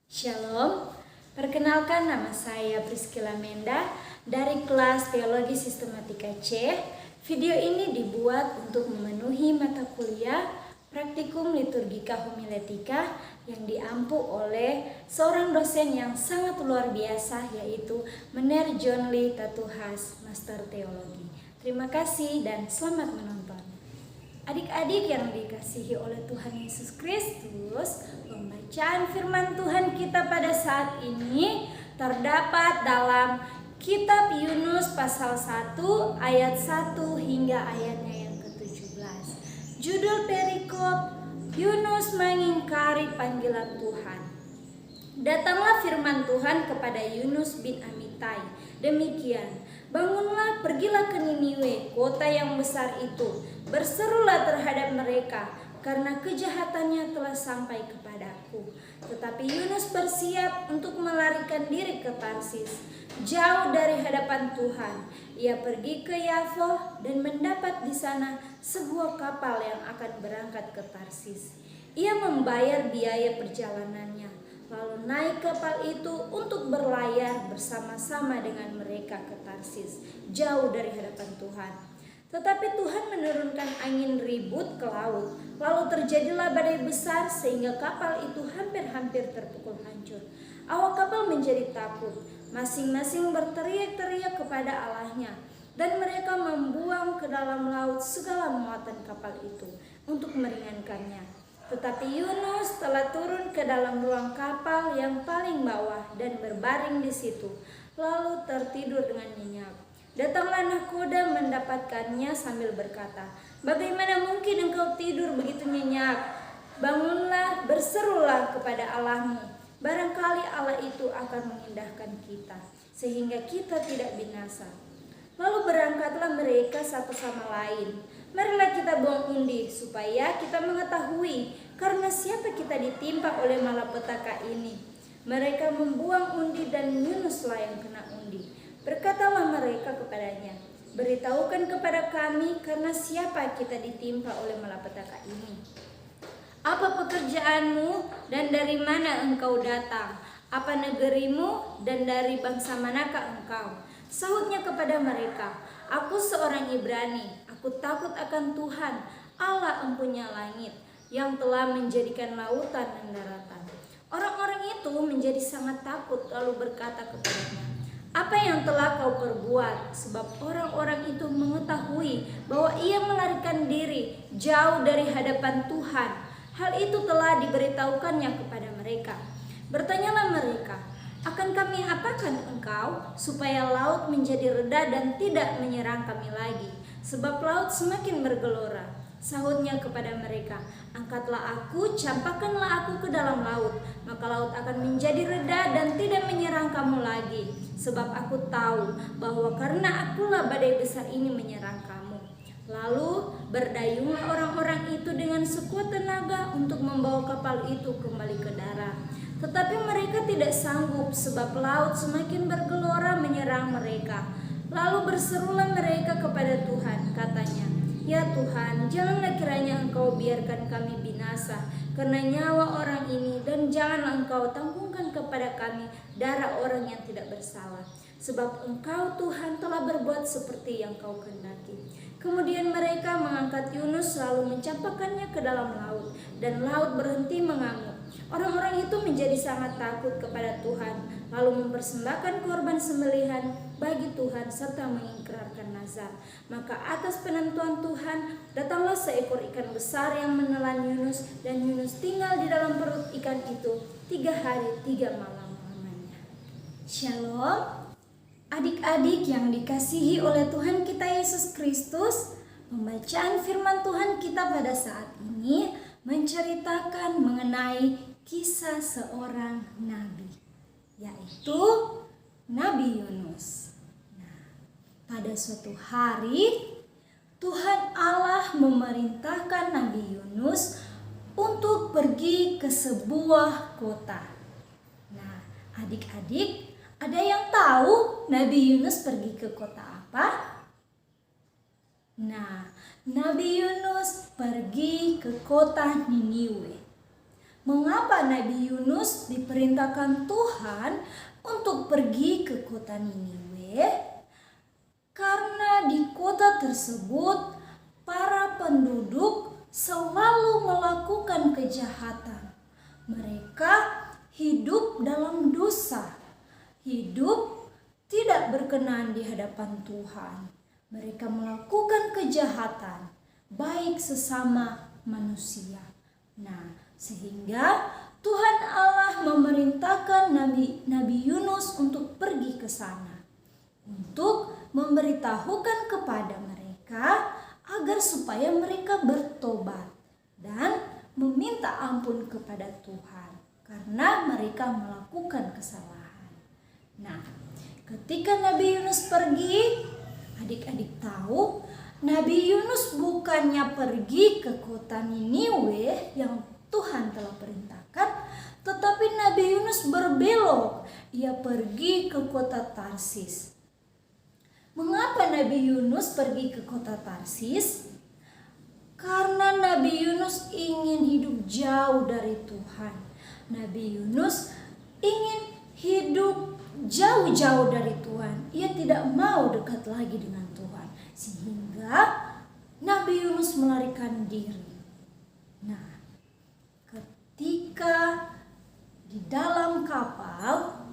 Shalom, perkenalkan nama saya Priscilla Menda dari kelas Teologi Sistematika C. Video ini dibuat untuk memenuhi mata kuliah Praktikum Liturgika Homiletika yang diampu oleh seorang dosen yang sangat luar biasa, yaitu Mener John Lee Tatuhas, Master Teologi. Terima kasih dan selamat menonton. Adik-adik yang dikasihi oleh Tuhan Yesus Kristus, pembacaan firman Tuhan kita pada saat ini terdapat dalam Kitab Yunus pasal 1 ayat 1 hingga ayatnya yang ke-17. Judul perikop, Yunus mengingkari panggilan Tuhan. Datanglah firman Tuhan kepada Yunus bin Amitai, demikian: bangunlah, pergilah ke Niniwe, kota yang besar itu. Berserulah terhadap mereka, karena kejahatannya telah sampai kepadaku. Tetapi Yunus bersiap untuk melarikan diri ke Tarsis, jauh dari hadapan Tuhan. Ia pergi ke Yafo dan mendapat di sana sebuah kapal yang akan berangkat ke Tarsis. Ia membayar biaya perjalanannya, lalu naik kapal itu untuk berlayar bersama-sama dengan mereka ke Tarsis, jauh dari hadapan Tuhan. Tetapi Tuhan menurunkan angin ribut ke laut, lalu terjadilah badai besar sehingga kapal itu hampir-hampir terpukul hancur. Awak kapal menjadi takut, masing-masing berteriak-teriak kepada Allahnya, dan mereka membuang ke dalam laut segala muatan kapal itu untuk meringankannya. Tetapi Yunus telah turun ke dalam ruang kapal yang paling bawah dan berbaring di situ, lalu tertidur dengan nyenyak. Datanglah nahkoda mendapatkannya sambil berkata, "Bagaimana mungkin engkau tidur begitu nyenyak? Bangunlah, berserulah kepada Allahmu. Barangkali Allah itu akan mengindahkan kita, sehingga kita tidak binasa." Lalu berangkatlah mereka satu sama lain. "Marilah kita buang undi, supaya kita mengetahui karena siapa kita ditimpa oleh malapetaka ini." Mereka membuang undi dan Yunuslah yang kena undi. Berkatalah mereka kepadanya, "Beritahukan kepada kami karena siapa kita ditimpa oleh malapetaka ini. Apa pekerjaanmu dan dari mana engkau datang? Apa negerimu dan dari bangsa manakah engkau?" Sahutnya kepada mereka, "Aku seorang Ibrani. Aku takut akan Tuhan, Allah empunya langit, yang telah menjadikan lautan dan daratan." Orang-orang itu menjadi sangat takut lalu berkata kepadanya, "Apa yang telah kau perbuat?" Sebab orang-orang itu mengetahui bahwa ia melarikan diri jauh dari hadapan Tuhan. Hal itu telah diberitahukannya kepada mereka. Bertanyalah mereka, "Akan kami apakan engkau, supaya laut menjadi reda dan tidak menyerang kami lagi? Sebab laut semakin bergelora." Sahutnya kepada mereka, "Angkatlah aku, campakkanlah aku ke dalam laut, maka laut akan menjadi reda dan tidak menyerang kamu lagi. Sebab aku tahu bahwa karena akulah badai besar ini menyerang kamu." Lalu berdayunglah orang-orang itu dengan sekuat tenaga untuk membawa kapal itu kembali ke darat. Tetapi mereka tidak sanggup, sebab laut semakin bergelora menyerang mereka. Lalu berserulah mereka kepada Tuhan, katanya, "Ya Tuhan, janganlah kiranya Engkau biarkan kami binasa karena nyawa orang ini, dan janganlah Engkau tanggungkan kepada kami darah orang yang tidak bersalah. Sebab Engkau Tuhan telah berbuat seperti yang Kau kehendaki." Kemudian mereka mengangkat Yunus lalu mencampakkannya ke dalam laut, dan laut berhenti mengamuk. Orang-orang itu menjadi sangat takut kepada Tuhan, lalu mempersembahkan korban sembelihan bagi Tuhan serta mengikrarkan nazar. Maka atas penentuan Tuhan datanglah seekor ikan besar yang menelan Yunus, dan Yunus tinggal di dalam perut ikan itu 3 hari 3 malam lamanya. Shalom. Adik-adik yang dikasihi oleh Tuhan kita Yesus Kristus, pembacaan firman Tuhan kita pada saat ini menceritakan mengenai kisah seorang nabi, yaitu Nabi Yunus. Nah, pada suatu hari Tuhan Allah memerintahkan Nabi Yunus untuk pergi ke sebuah kota. Nah, adik-adik, ada yang tahu Nabi Yunus pergi ke kota apa? Nah, Nabi Yunus pergi ke kota Niniwe. mengapa Nabi Yunus diperintahkan Tuhan untuk pergi ke kota Niniwe? Karena di kota tersebut para penduduk selalu melakukan kejahatan. Mereka hidup dalam dosa, hidup tidak berkenan di hadapan Tuhan. Mereka melakukan kejahatan, baik sesama manusia. Nah, sehingga Tuhan Allah memerintahkan Nabi Yunus untuk pergi ke sana, untuk memberitahukan kepada mereka agar supaya mereka bertobat dan meminta ampun kepada Tuhan karena mereka melakukan kesalahan. Nah, ketika Nabi Yunus pergi, adik-adik tahu Nabi Yunus bukannya pergi ke kota Niniwe yang Tuhan telah perintahkan, tetapi Nabi Yunus berbelok. Ia pergi ke kota Tarsis. Mengapa Nabi Yunus pergi ke kota Tarsis? Karena Nabi Yunus ingin hidup jauh dari Tuhan. Nabi Yunus ingin hidup jauh-jauh dari Tuhan. Ia tidak mau dekat lagi dengan Tuhan. Sehingga Nabi Yunus melarikan diri. Nah, ketika di dalam kapal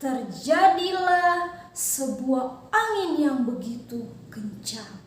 terjadilah sebuah angin yang begitu kencang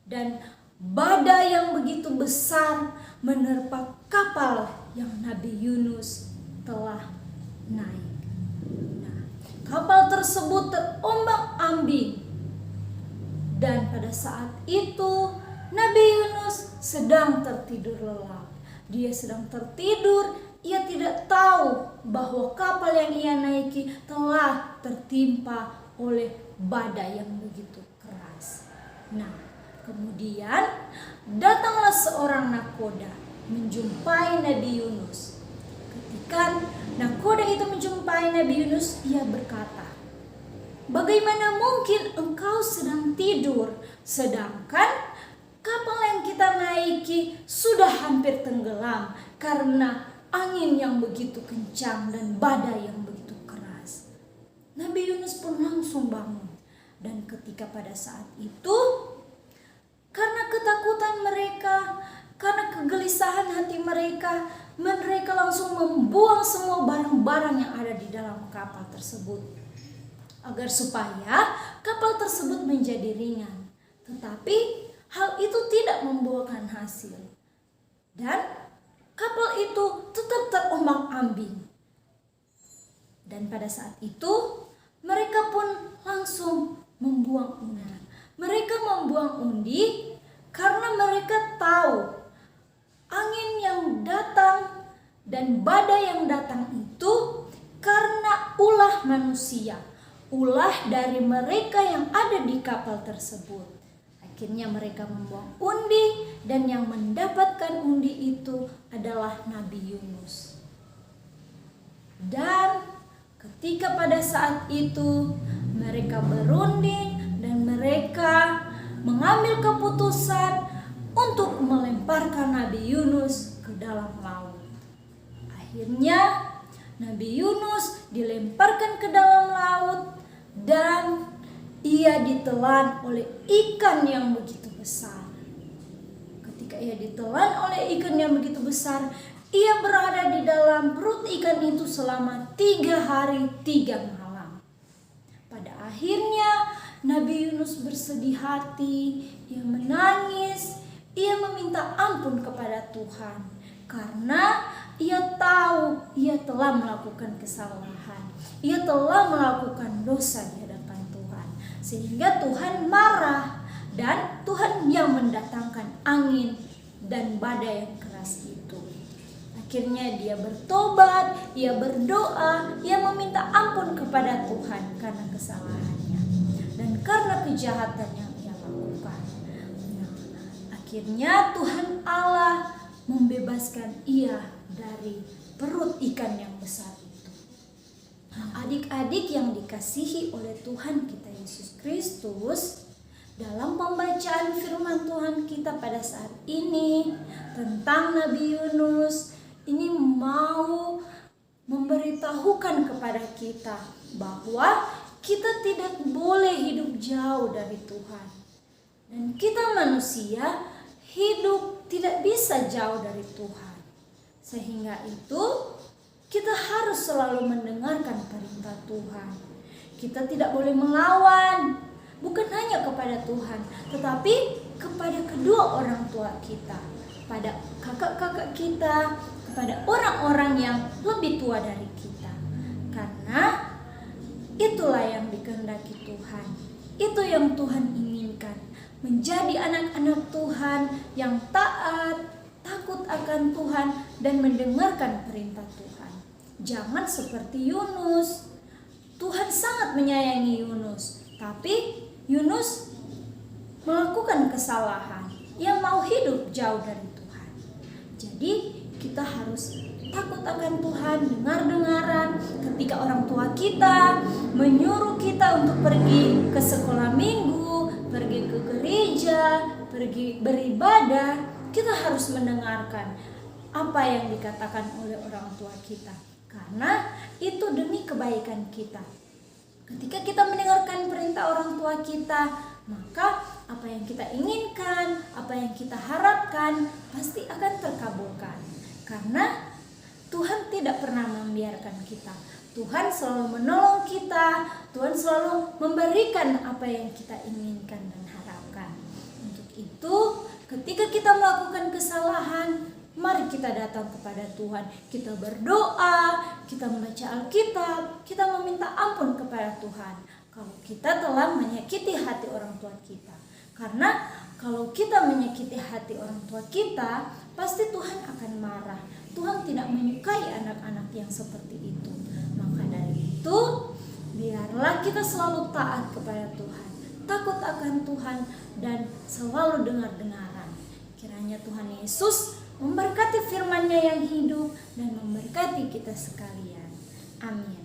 dan badai yang begitu besar menerpa kapal yang Nabi Yunus telah naik. Nah, kapal tersebut terombang-ambing dan pada saat itu Nabi Yunus sedang tertidur lelap. Dia sedang tertidur, ia tidak tahu bahwa kapal yang ia naiki telah tertimpa oleh badai yang begitu keras. Nah, kemudian datanglah seorang nakoda menjumpai Nabi Yunus. Ketika nakoda itu menjumpai Nabi Yunus, ia berkata, "Bagaimana mungkin engkau sedang tidur, sedangkan kapal yang kita naiki sudah hampir tenggelam karena angin yang begitu kencang dan badai yang begitu keras." Nabi Yunus pun langsung bangun. Dan ketika pada saat itu, karena ketakutan mereka, karena kegelisahan hati mereka, mereka langsung membuang semua barang-barang yang ada di dalam kapal tersebut, agar supaya kapal tersebut menjadi ringan. Tetapi hal itu tidak membuahkan hasil. Dan kapal itu tetap terombang-ambing. Dan pada saat itu mereka pun langsung membuang undi. Mereka membuang undi karena mereka tahu angin yang datang dan badai yang datang itu karena ulah manusia, ulah dari mereka yang ada di kapal tersebut. Akhirnya mereka membuang undi dan yang mendapatkan undi itu adalah Nabi Yunus. Dan ketika pada saat itu mereka berunding dan mereka mengambil keputusan untuk melemparkan Nabi Yunus ke dalam laut. Akhirnya Nabi Yunus dilemparkan ke dalam laut dan ia ditelan oleh ikan yang begitu besar. Ketika ia ditelan oleh ikan yang begitu besar, ia berada di dalam perut ikan itu selama 3 hari 3 malam. Pada akhirnya Nabi Yunus bersedih hati, ia menangis, ia meminta ampun kepada Tuhan karena ia tahu ia telah melakukan kesalahan, ia telah melakukan dosa di hadapan Tuhan, sehingga Tuhan marah dan Tuhan yang mendatangkan angin dan badai yang keras itu. Akhirnya dia bertobat, ia berdoa, ia meminta ampun kepada Tuhan karena kesalahannya dan karena kejahatan yang ia lakukan. Nah, akhirnya Tuhan Allah membebaskan ia dari perut ikan yang besar itu. Adik-adik yang dikasihi oleh Tuhan kita Yesus Kristus, dalam pembacaan firman Tuhan kita pada saat ini tentang Nabi Yunus ini mau memberitahukan kepada kita bahwa kita tidak boleh hidup jauh dari Tuhan. Dan kita manusia hidup tidak bisa jauh dari Tuhan. Sehingga itu kita harus selalu mendengarkan perintah Tuhan. Kita tidak boleh melawan, bukan hanya kepada Tuhan, tetapi kepada kedua orang tua kita, pada kakak-kakak kita, kepada orang-orang yang lebih tua dari kita. Karena itulah yang dikehendaki Tuhan. Itu yang Tuhan inginkan. Menjadi anak-anak Tuhan yang taat, takut akan Tuhan, dan mendengarkan perintah Tuhan. Jangan seperti Yunus. Tuhan sangat menyayangi Yunus, tapi Yunus melakukan kesalahan. Ia mau hidup jauh dari Tuhan. Jadi kita harus takut akan Tuhan, dengar-dengaran ketika orang tua kita menyuruh kita untuk pergi ke sekolah minggu, pergi ke gereja, pergi beribadah. Kita harus mendengarkan apa yang dikatakan oleh orang tua kita, karena itu demi kebaikan kita. Ketika kita mendengarkan perintah orang tua kita, maka apa yang kita inginkan, apa yang kita harapkan pasti akan terkabulkan. Karena Tuhan tidak pernah membiarkan kita. Tuhan selalu menolong kita. Tuhan selalu memberikan apa yang kita inginkan dan harapkan. Untuk itu, ketika kita melakukan kesalahan, mari kita datang kepada Tuhan. Kita berdoa, kita membaca Alkitab, kita meminta ampun kepada Tuhan kalau kita telah menyakiti hati orang tua kita. Karena kalau kita menyakiti hati orang tua kita, pasti Tuhan akan marah. Tuhan tidak menyukai anak-anak yang seperti itu. Maka dari itu, biarlah kita selalu taat kepada Tuhan, takut akan Tuhan, dan selalu dengar-dengaran. Kiranya Tuhan Yesus memberkati firman-Nya yang hidup dan memberkati kita sekalian. Amin.